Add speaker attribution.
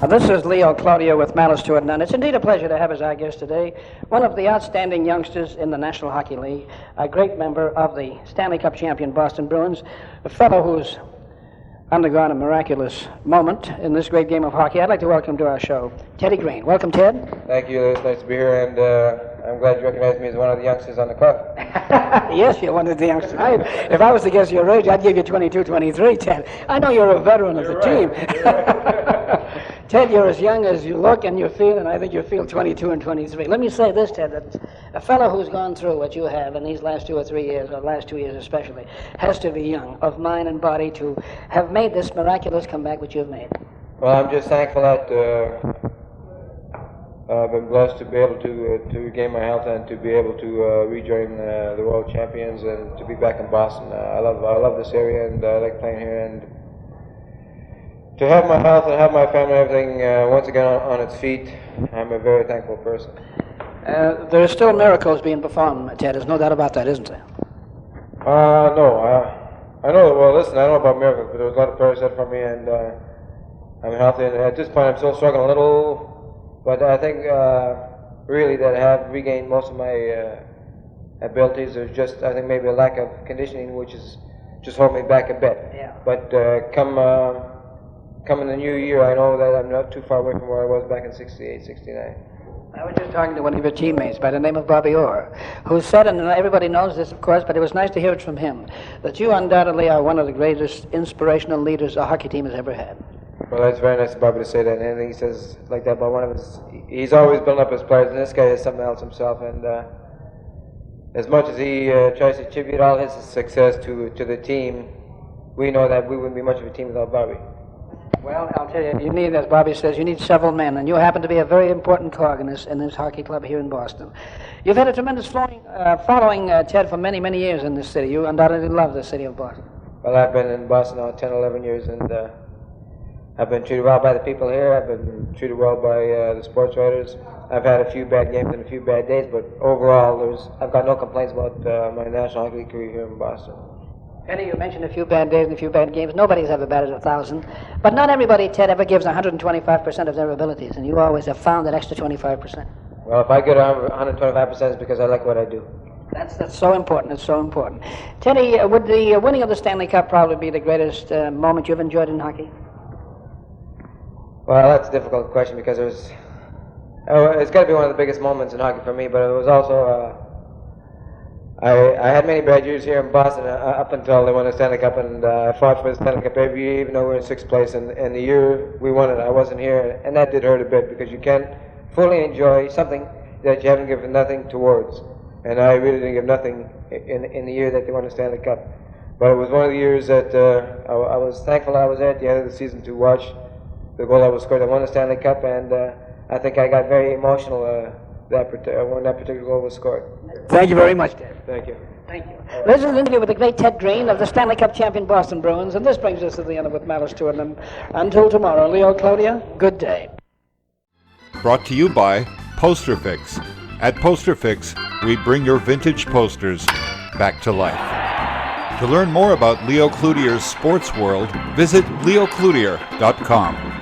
Speaker 1: This is Leo Cloutier with Malice to It None. It's indeed a pleasure to have as our guest today one of the outstanding youngsters in the National Hockey League, a great member of the Stanley Cup champion Boston Bruins, a fellow who's undergone a miraculous moment in this great game of hockey. I'd like to welcome to our show Teddy Green. Welcome, Ted.
Speaker 2: Thank you. It's nice to be here, and I'm glad you recognize me as one of the youngsters on the club.
Speaker 1: Yes, you're one of the youngsters. If I was to guess your age, I'd give you 22, 23, Ted. I know you're a veteran of the team. Ted, you're as young as you look and you feel, and I think you feel 22 and 23. Let me say this, Ted, that a fellow who's gone through what you have in these last 2 or 3 years, or last 2 years especially, has to be young of mind and body to have made this miraculous comeback which you've made.
Speaker 2: Well, I'm just thankful that I've been blessed to be able to regain my health and to be able to rejoin the world champions and to be back in Boston. I love this area, and I like playing here, and to have my health and have my family and everything once again on its feet, I'm a very thankful person.
Speaker 1: There are still miracles being performed, Ted. There's no doubt about that, isn't there?
Speaker 2: No. I know. Well, listen, I don't know about miracles, but there was a lot of prayers said for me, and I'm healthy. And at this point, I'm still struggling a little, but I think really that I have regained most of my abilities. There's just, I think, maybe a lack of conditioning, which is just holding me back a bit.
Speaker 1: Yeah.
Speaker 2: But come in the new year, I know that I'm not too far away from where I was back in 68, 69.
Speaker 1: I was just talking to one of your teammates by the name of Bobby Orr, who said, and everybody knows this, of course, but it was nice to hear it from him, that you undoubtedly are one of the greatest inspirational leaders a hockey team has ever had.
Speaker 2: Well, that's very nice of Bobby to say that, and anything he says like that about one of his, he's always building up his players, and this guy is something else himself, and as much as he tries to attribute all his success to the team, we know that we wouldn't be much of a team without Bobby.
Speaker 1: Well, I'll tell you, you need, as Bobby says, you need several men, and you happen to be a very important cog in this hockey club here in Boston. You've had a tremendous following, Ted, for many, many years in this city. You undoubtedly love the city of Boston.
Speaker 2: Well, I've been in Boston now 10, 11 years, and I've been treated well by the people here. I've been treated well by the sports writers. I've had a few bad games and a few bad days, but overall, I've got no complaints about my National Hockey League career here in Boston.
Speaker 1: Penny, you mentioned a few bad days and a few bad games. Nobody's ever batted 1,000. But not everybody, Ted, ever gives 125% of their abilities, and you always have found that extra 25%.
Speaker 2: Well, if I get 125%, it's because I like what I do.
Speaker 1: That's so important. It's so important. Teddy, would the winning of the Stanley Cup probably be the greatest moment you've enjoyed in hockey?
Speaker 2: Well, that's a difficult question because it's got to be one of the biggest moments in hockey for me, but it was also... I had many bad years here in Boston up until they won the Stanley Cup, and I fought for the Stanley Cup every year, even though we were in 6th place. And the year we won it, I wasn't here, and that did hurt a bit because you can't fully enjoy something that you haven't given nothing towards. And I really didn't give nothing in the year that they won the Stanley Cup. But it was one of the years that I was thankful I was there at the end of the season to watch the goal that was scored. I won the Stanley Cup, and I think I got very emotional when that particular goal was scored.
Speaker 1: Thank you very much, Ted.
Speaker 2: Thank you.
Speaker 1: Thank you. This is an interview with the great Ted Green of the Stanley Cup champion Boston Bruins, and this brings us to the end of With Malice to It. And until tomorrow, Leo Cloutier, good day.
Speaker 3: Brought to you by Poster Fix. At Poster Fix, we bring your vintage posters back to life. To learn more about Leo Cloutier's sports world, visit leocloutier.com.